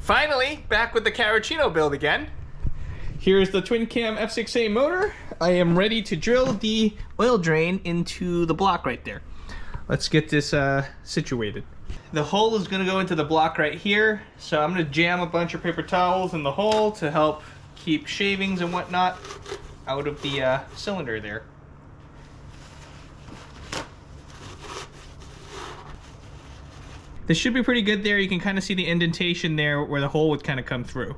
Finally, back with the Carryccino build again. Here's the twin cam F6A motor. I am ready to drill the oil drain into the block right there. Let's get this situated. The hole is gonna go into the block right here, so I'm gonna jam a bunch of paper towels in the hole to help keep shavings and whatnot out of the cylinder there. This should be pretty good there. You can kind of see the indentation there where the hole would kind of come through.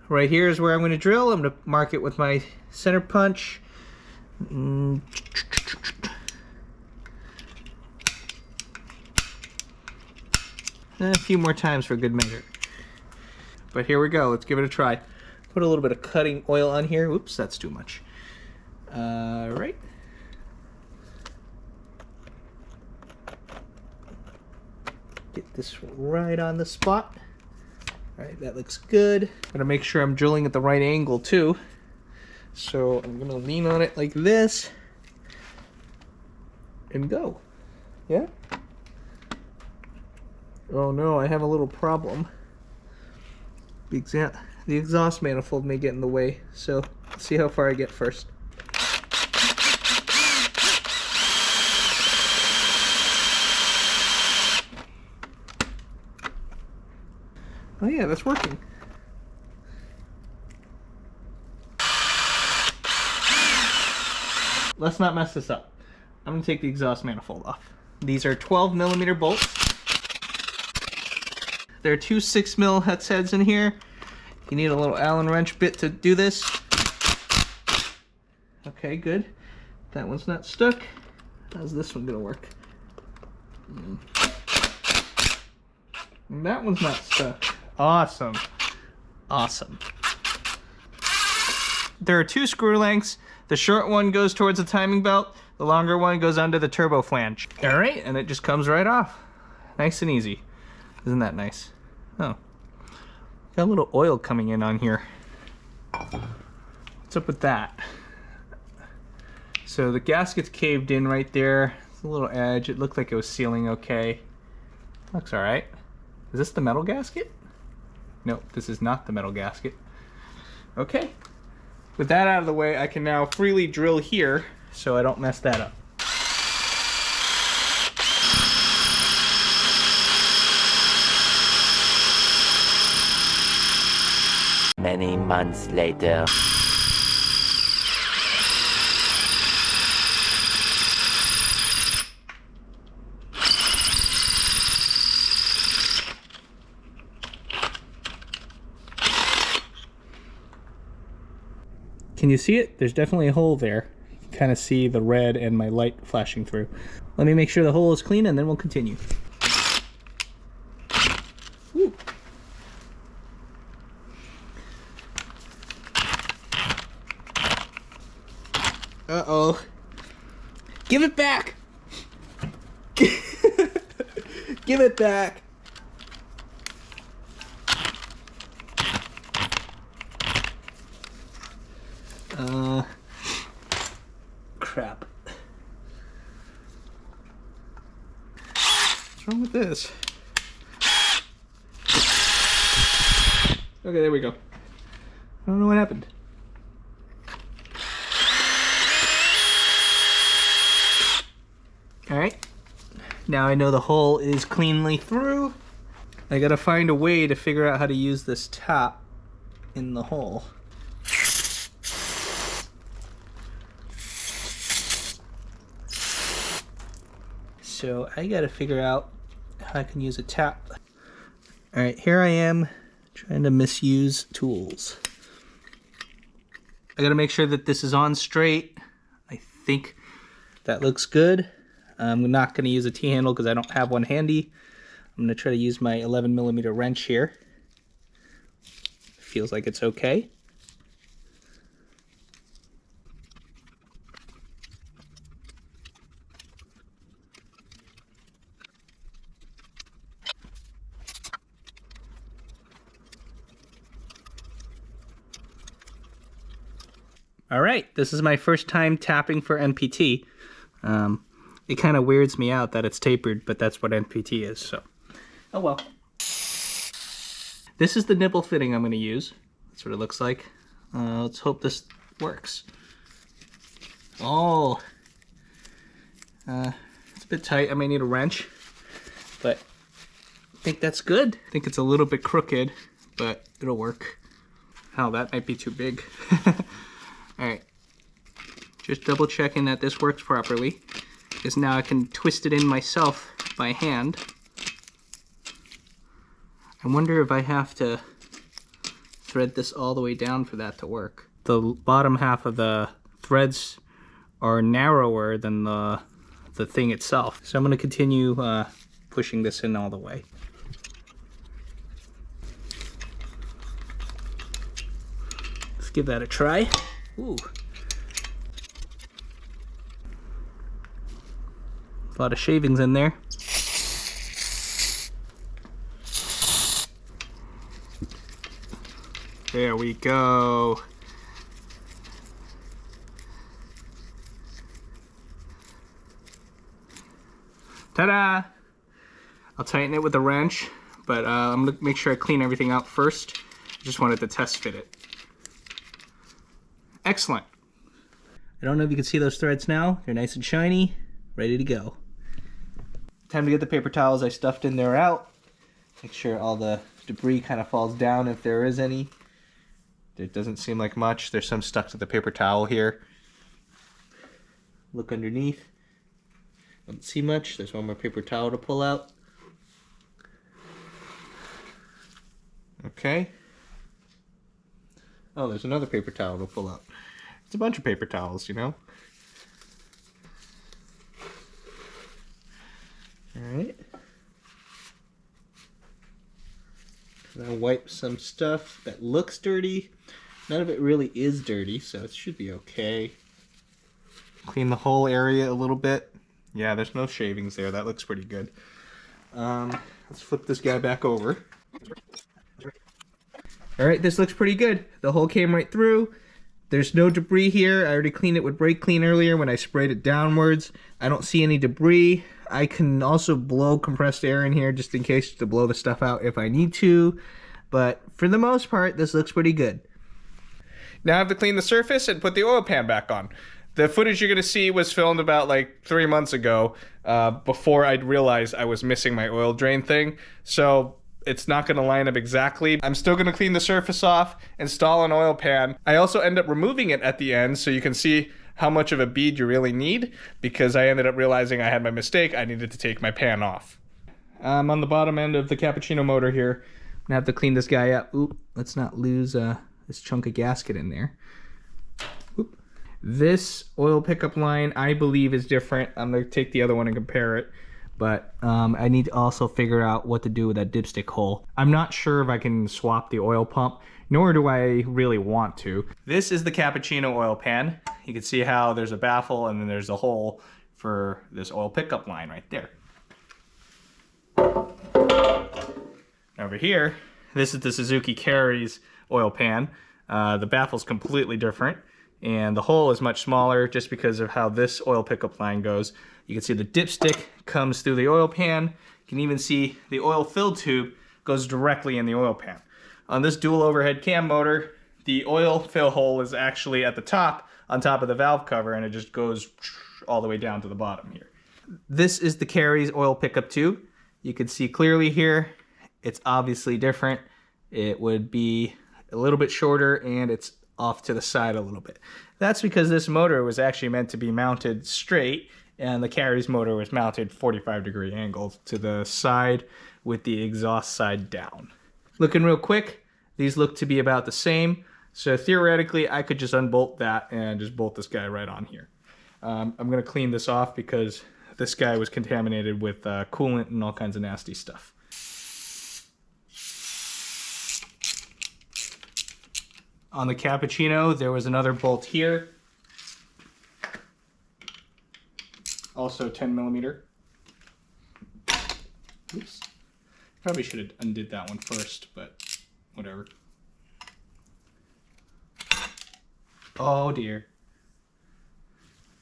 Right here is where I'm going to drill. I'm going to mark it with my center punch. And a few more times for good measure. But here we go. Let's give it a try. Put a little bit of cutting oil on here. Oops, that's too much. Right. Get this right on the spot. All right, that looks good. Gotta make sure I'm drilling at the right angle too. So I'm gonna lean on it like this and go. Yeah? Oh no, I have a little problem. The exhaust manifold may get in the way, so let's see how far I get first. Oh yeah, that's working. Let's not mess this up. I'm gonna take the exhaust manifold off. These are 12mm bolts. There are two 6mm hex heads in here. You need a little Allen wrench bit to do this. Okay, good. That one's not stuck. How's this one gonna work? And that one's not stuck. Awesome. Awesome. There are two screw lengths. The short one goes towards the timing belt. The longer one goes under the turbo flange. All right, and it just comes right off. Nice and easy. Isn't that nice? Oh. Got a little oil coming in on here. What's up with that? So the gasket's caved in right there. It's a little edge. It looked like it was sealing okay. Looks all right. Is this the metal gasket? Nope, this is not the metal gasket. Okay. With that out of the way, I can now freely drill here so I don't mess that up. Many months later. Can you see it? There's definitely a hole there. You can kind of see the red and my light flashing through. Let me make sure the hole is clean and then we'll continue. Woo. Uh-oh. Give it back! Give it back! Crap. What's wrong with this? Okay, there we go. I don't know what happened. Alright. Now I know the hole is cleanly through. I gotta find a way to figure out how to use this top in the hole. So I gotta figure out how I can use a tap. All right, here I am trying to misuse tools. I gotta make sure that this is on straight. I think that looks good. I'm not gonna use a T-handle because I don't have one handy. I'm gonna try to use my 11mm wrench here. Feels like it's okay. All right, this is my first time tapping for NPT. It kind of weirds me out that it's tapered, but that's what NPT is, so. Oh well. This is the nipple fitting I'm going to use. That's what it looks like. Let's hope this works. Oh. It's a bit tight. I may need a wrench, but I think that's good. I think it's a little bit crooked, but it'll work. Oh, that might be too big. Alright, just double checking that this works properly, because now I can twist it in myself by hand. I wonder if I have to thread this all the way down for that to work. The bottom half of the threads are narrower than the thing itself. So I'm going to continue pushing this in all the way. Let's give that a try. Ooh. A lot of shavings in there. There we go. Ta-da! I'll tighten it with a wrench, but I'm gonna make sure I clean everything out first. I just wanted to test fit it. Excellent. I don't know if you can see those threads now. They're nice and shiny, ready to go. Time to get the paper towels I stuffed in there out. Make sure all the debris kind of falls down if there is any. It doesn't seem like much. There's some stuck to the paper towel here. Look underneath. Don't see much. There's one more paper towel to pull out. Okay. Oh, there's another paper towel to pull out. It's a bunch of paper towels, you know? Alright. Now wipe some stuff that looks dirty. None of it really is dirty, so it should be okay. Clean the whole area a little bit. Yeah, there's no shavings there. That looks pretty good. Let's flip this guy back over. Alright, this looks pretty good. The hole came right through. There's no debris here. I already cleaned it with brake clean earlier when I sprayed it downwards. I don't see any debris. I can also blow compressed air in here just in case to blow the stuff out if I need to. But for the most part, this looks pretty good. Now I have to clean the surface and put the oil pan back on. The footage you're going to see was filmed about like 3 months ago, before I'd realized I was missing my oil drain thing. So it's not going to line up exactly. I'm still going to clean the surface off, install an oil pan. I also end up removing it at the end so you can see how much of a bead you really need, because I ended up realizing I had my mistake. I needed to take my pan off. I'm on the bottom end of the Cappuccino motor here. I'm going to have to clean this guy up. Oop, let's not lose this chunk of gasket in there. Oop. This oil pickup line, I believe, is different. I'm going to take the other one and compare it. But I need to also figure out what to do with that dipstick hole. I'm not sure if I can swap the oil pump, nor do I really want to. This is the Cappuccino oil pan. You can see how there's a baffle and then there's a hole for this oil pickup line right there. Over here, this is the Suzuki Carry's oil pan. The baffle's completely different, and the hole is much smaller just because of how this oil pickup line goes. You can see the dipstick comes through the oil pan. You can even see the oil fill tube goes directly in the oil pan. On this dual overhead cam motor, the oil fill hole is actually at the top, on top of the valve cover, and it just goes all the way down to the bottom here. This is the Carry's oil pickup tube. You can see clearly here, it's obviously different. It would be a little bit shorter and it's off to the side a little bit. That's because this motor was actually meant to be mounted straight, and the Carry's motor was mounted 45-degree angle to the side with the exhaust side down. Looking real quick, these look to be about the same. So theoretically, I could just unbolt that and just bolt this guy right on here. I'm gonna clean this off because this guy was contaminated with coolant and all kinds of nasty stuff. On the Cappuccino, there was another bolt here. Also 10 millimeter. Oops. Probably should have undid that one first, but whatever. Oh dear.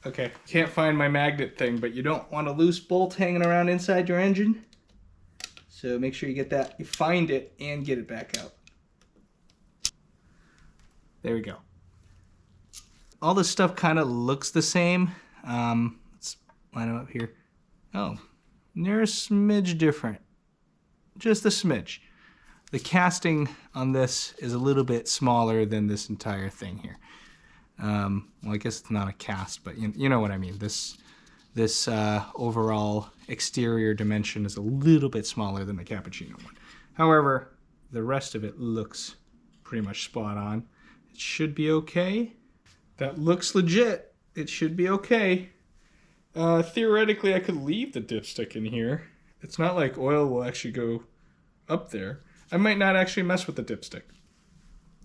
Okay, can't find my magnet thing, but you don't want a loose bolt hanging around inside your engine. So make sure you get that, you find it and get it back out. There we go. All this stuff kind of looks the same. Let's line them up here. Oh, they're a smidge different. Just a smidge. The casting on this is a little bit smaller than this entire thing here. Well, I guess it's not a cast, but you know what I mean. This overall exterior dimension is a little bit smaller than the Cappuccino one. However, the rest of it looks pretty much spot on. It should be okay. That looks legit. It should be okay. Theoretically, I could leave the dipstick in here. It's not like oil will actually go up there. I might not actually mess with the dipstick.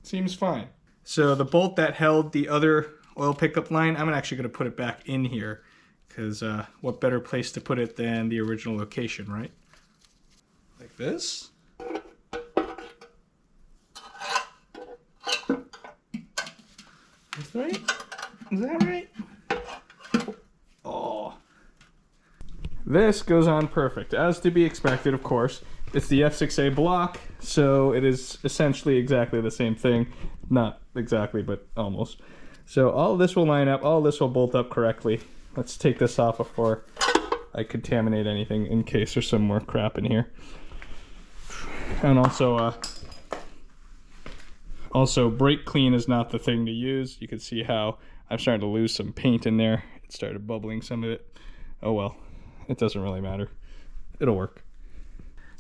Seems fine. So the bolt that held the other oil pickup line, I'm actually going to put it back in here because what better place to put it than the original location, right? Like this. Is that right? Is that right? Oh. This goes on perfect, as to be expected, of course. It's the F6A block, so it is essentially exactly the same thing. Not exactly, but almost. So all of this will line up, all of this will bolt up correctly. Let's take this off before I contaminate anything in case there's some more crap in here. And also brake clean is not the thing to use. You can see how I'm starting to lose some paint in there. It started bubbling some of it. Oh well, it doesn't really matter. It'll work.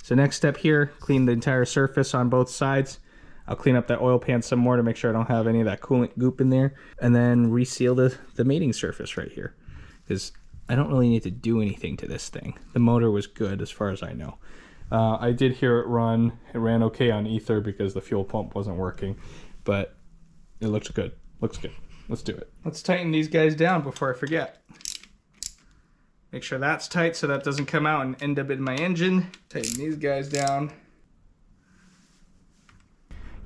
So next step here, clean the entire surface on both sides. I'll clean up that oil pan some more to make sure I don't have any of that coolant goop in there. And then reseal the mating surface right here. Because I don't really need to do anything to this thing. The motor was good as far as I know. I did hear it run. It ran okay on ether because the fuel pump wasn't working. But it looks good. Looks good. Let's do it. Let's tighten these guys down before I forget. Make sure that's tight so that doesn't come out and end up in my engine. Tighten these guys down.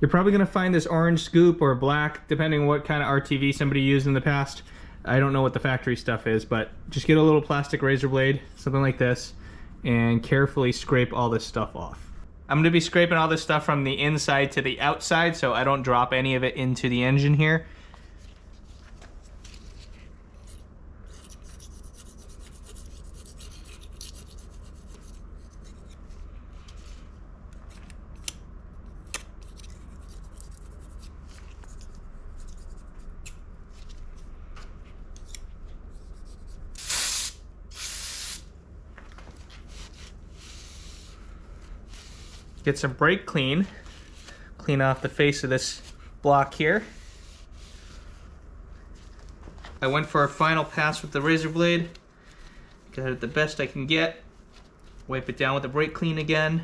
You're probably going to find this orange scoop or black, depending on what kind of RTV somebody used in the past. I don't know what the factory stuff is, but just get a little plastic razor blade, something like this, and carefully scrape all this stuff off. I'm going to be scraping all this stuff from the inside to the outside so I don't drop any of it into the engine here. Get some brake clean. Clean off the face of this block here. I went for a final pass with the razor blade. Got it the best I can get. Wipe it down with the brake clean again.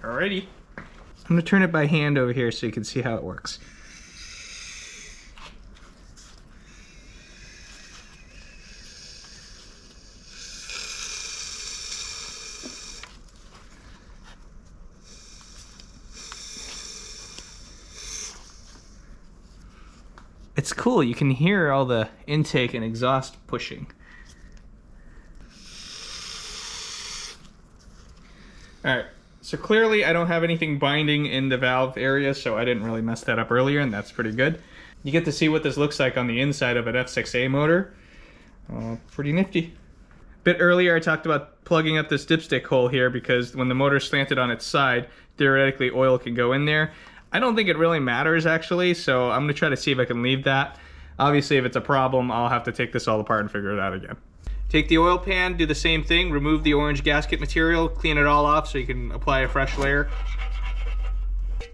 Alrighty. I'm gonna turn it by hand over here so you can see how it works. It's cool, you can hear all the intake and exhaust pushing. Alright, so clearly I don't have anything binding in the valve area, so I didn't really mess that up earlier, and that's pretty good. You get to see what this looks like on the inside of an F6A motor. Pretty nifty. A bit earlier I talked about plugging up this dipstick hole here because when the motor's slanted on its side, theoretically oil can go in there. I don't think it really matters actually, so I'm going to try to see if I can leave that. Obviously if it's a problem, I'll have to take this all apart and figure it out again. Take the oil pan, do the same thing, remove the orange gasket material, clean it all off so you can apply a fresh layer.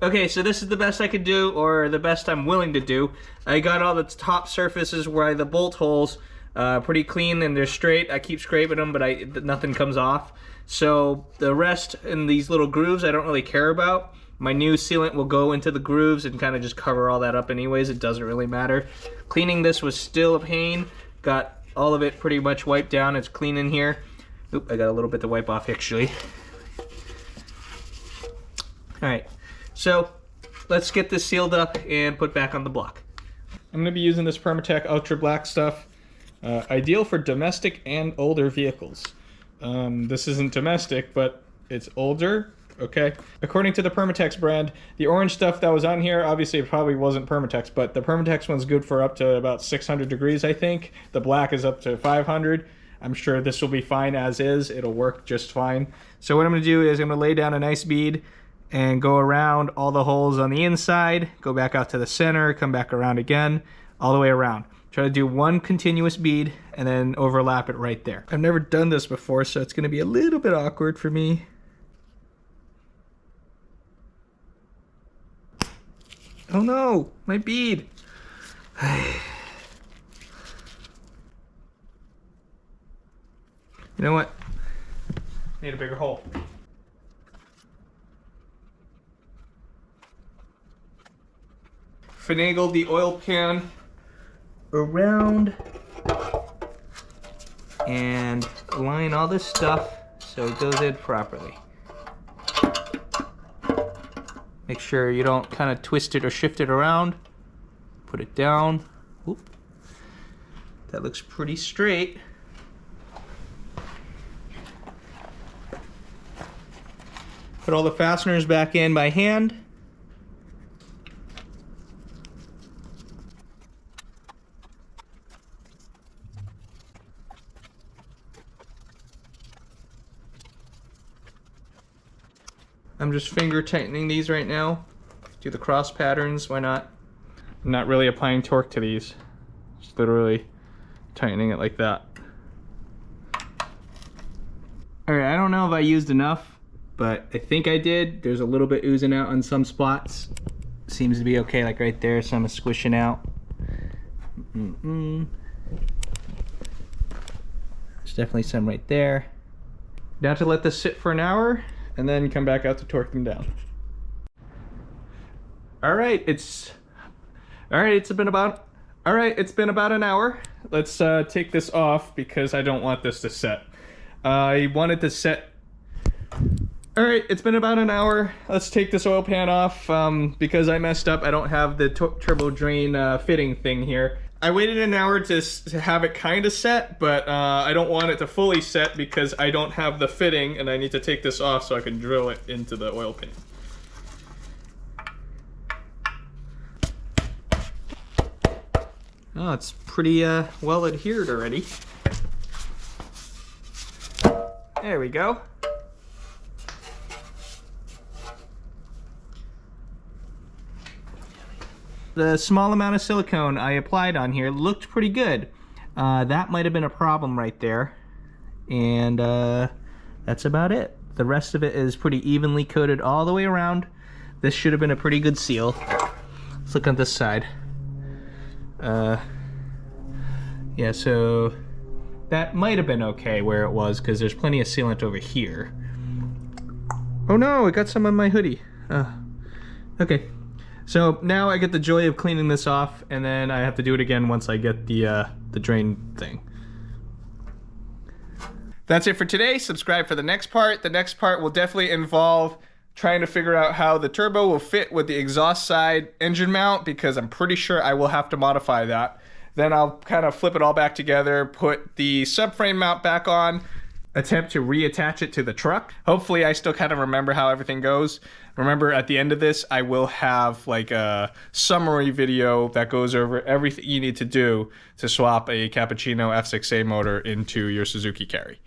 Okay, so this is the best I could do, or the best I'm willing to do. I got all the top surfaces where the bolt holes pretty clean and they're straight. I keep scraping them, but nothing comes off. So the rest in these little grooves I don't really care about. My new sealant will go into the grooves and kind of just cover all that up anyways. It doesn't really matter. Cleaning this was still a pain. Got all of it pretty much wiped down. It's clean in here. Oop, I got a little bit to wipe off actually. Alright, so let's get this sealed up and put back on the block. I'm going to be using this Permatech Ultra Black stuff. Ideal for domestic and older vehicles. This isn't domestic, but it's older. Okay. According to the Permatex brand, the orange stuff that was on here, obviously it probably wasn't Permatex, but the Permatex one's good for up to about 600 degrees, I think. The black is up to 500. I'm sure this will be fine as is. It'll work just fine. So what I'm going to do is I'm going to lay down a nice bead and go around all the holes on the inside, go back out to the center, come back around again, all the way around. Try to do one continuous bead and then overlap it right there. I've never done this before, so it's going to be a little bit awkward for me. Oh no, my bead. You know what? Need a bigger hole. Finagle the oil pan around and line all this stuff so it goes in properly. Make sure you don't kind of twist it or shift it around. Put it down. Oop. That looks pretty straight. Put all the fasteners back in by hand. I'm just finger tightening these right now. Do the cross patterns, why not? I'm not really applying torque to these. Just literally tightening it like that. Alright, I don't know if I used enough, but I think I did. There's a little bit oozing out on some spots. Seems to be okay, like right there, some is squishing out. There's definitely some right there. Now to let this sit for an hour, and then come back out to torque them down. Alright, it's been about an hour. Let's take this off because I don't want this to set. I wanted to set. Alright, it's been about an hour. Let's take this oil pan off because I messed up. I don't have the turbo drain fitting thing here. I waited an hour to have it kind of set, but I don't want it to fully set because I don't have the fitting and I need to take this off so I can drill it into the oil pan. Oh, it's pretty well adhered already. There we go. The small amount of silicone I applied on here looked pretty good. That might have been a problem right there. And that's about it. The rest of it is pretty evenly coated all the way around. This should have been a pretty good seal. Let's look on this side. Yeah, so that might have been okay where it was because there's plenty of sealant over here. Oh no, it got some on my hoodie. Okay. So now I get the joy of cleaning this off, and then I have to do it again once I get the drain thing. That's it for today. Subscribe for the next part. The next part will definitely involve trying to figure out how the turbo will fit with the exhaust side engine mount, because I'm pretty sure I will have to modify that. Then I'll kind of flip it all back together, put the subframe mount back on, attempt to reattach it to the truck. Hopefully I still kind of remember how everything goes. Remember, at the end of this, I will have like a summary video that goes over everything you need to do to swap a Cappuccino F6A motor into your Suzuki Carry.